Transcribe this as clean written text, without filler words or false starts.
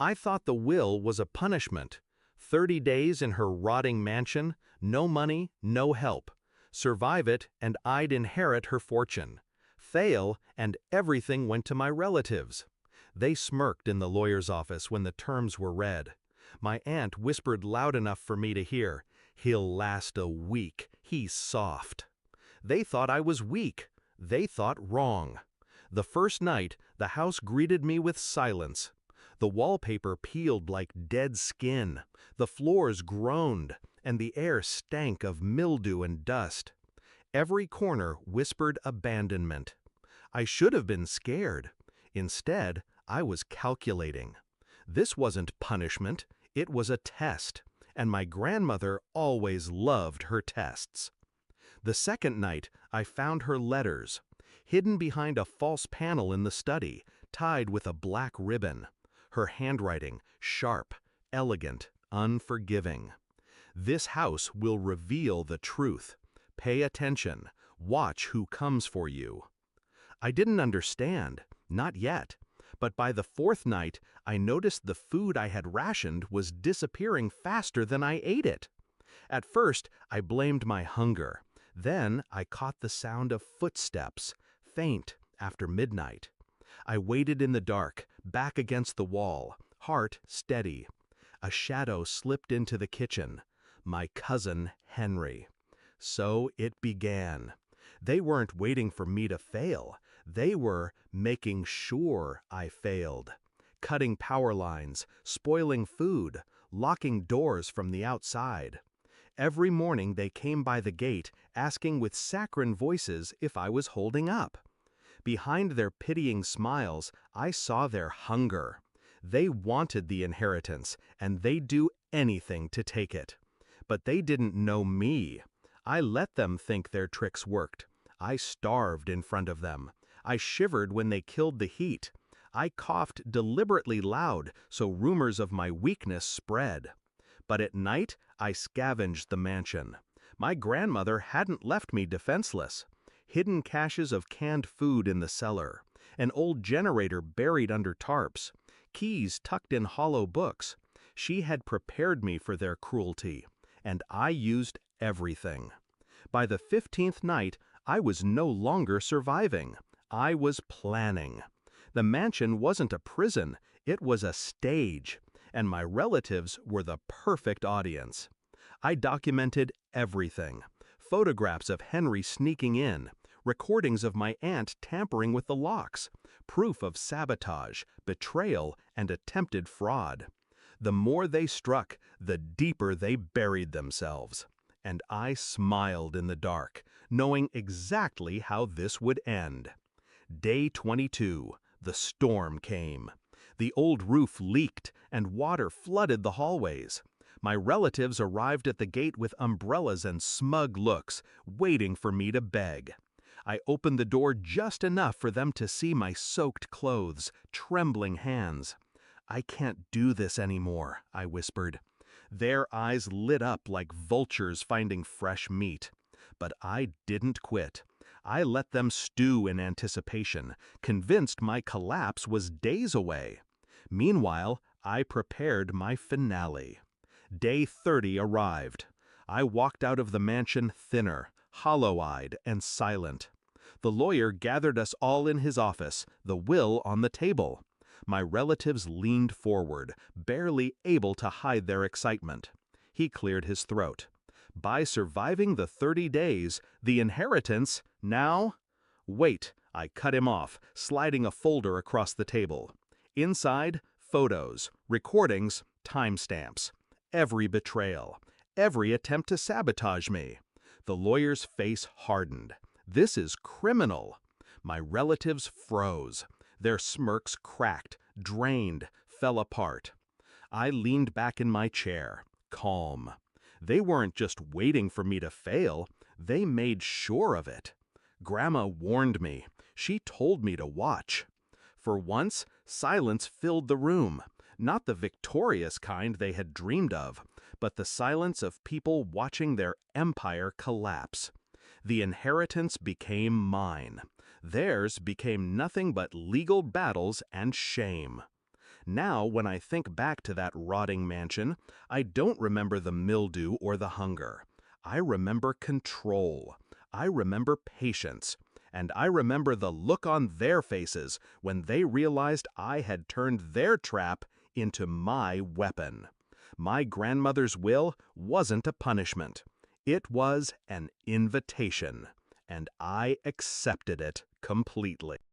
I thought the will was a punishment. 30 days in her rotting mansion, no money, no help. Survive it, and I'd inherit her fortune. Fail, and everything went to my relatives. They smirked in the lawyer's office when the terms were read. My aunt whispered loud enough for me to hear, "He'll last a week, he's soft." They thought I was weak. They thought wrong. The first night, the house greeted me with silence. The wallpaper peeled like dead skin, the floors groaned, and the air stank of mildew and dust. Every corner whispered abandonment. I should have been scared. Instead, I was calculating. This wasn't punishment, it was a test, and my grandmother always loved her tests. The second night, I found her letters, hidden behind a false panel in the study, tied with a black ribbon. Her handwriting, sharp, elegant, unforgiving. This house will reveal the truth. Pay attention. Watch who comes for you. I didn't understand, not yet, but by the fourth night, I noticed the food I had rationed was disappearing faster than I ate it. At first, I blamed my hunger. Then I caught the sound of footsteps, faint after midnight. I waited in the dark, back against the wall, heart steady. A shadow slipped into the kitchen. My cousin Henry. So it began. They weren't waiting for me to fail. They were making sure I failed. Cutting power lines, spoiling food, locking doors from the outside. Every morning they came by the gate, asking with saccharine voices if I was holding up. Behind their pitying smiles, I saw their hunger. They wanted the inheritance, and they'd do anything to take it. But they didn't know me. I let them think their tricks worked. I starved in front of them. I shivered when they killed the heat. I coughed deliberately loud so rumors of my weakness spread. But at night, I scavenged the mansion. My grandmother hadn't left me defenseless. Hidden caches of canned food in the cellar, an old generator buried under tarps, keys tucked in hollow books. She had prepared me for their cruelty, and I used everything. By the 15th night, I was no longer surviving. I was planning. The mansion wasn't a prison, it was a stage, and my relatives were the perfect audience. I documented everything. Photographs of Henry sneaking in, recordings of my aunt tampering with the locks, proof of sabotage, betrayal, and attempted fraud. The more they struck, the deeper they buried themselves. And I smiled in the dark, knowing exactly how this would end. Day 22, the storm came. The old roof leaked, and water flooded the hallways. My relatives arrived at the gate with umbrellas and smug looks, waiting for me to beg. I opened the door just enough for them to see my soaked clothes, trembling hands. "I can't do this anymore," I whispered. Their eyes lit up like vultures finding fresh meat. But I didn't quit. I let them stew in anticipation, convinced my collapse was days away. Meanwhile, I prepared my finale. Day 30 arrived. I walked out of the mansion thinner, hollow-eyed, and silent. The lawyer gathered us all in his office, the will on the table. My relatives leaned forward, barely able to hide their excitement. He cleared his throat. By surviving the 30 days, the inheritance, now... Wait, I cut him off, sliding a folder across the table. Inside, photos, recordings, timestamps. Every betrayal, every attempt to sabotage me. The lawyer's face hardened. This is criminal. My relatives froze. Their smirks cracked, drained, fell apart. I leaned back in my chair, calm. They weren't just waiting for me to fail, they made sure of it. Grandma warned me. She told me to watch. For once, silence filled the room. Not the victorious kind they had dreamed of, but the silence of people watching their empire collapse. The inheritance became mine. Theirs became nothing but legal battles and shame. Now, when I think back to that rotting mansion, I don't remember the mildew or the hunger. I remember control. I remember patience. And I remember the look on their faces when they realized I had turned their trap into my weapon. My grandmother's will wasn't a punishment. It was an invitation, and I accepted it completely.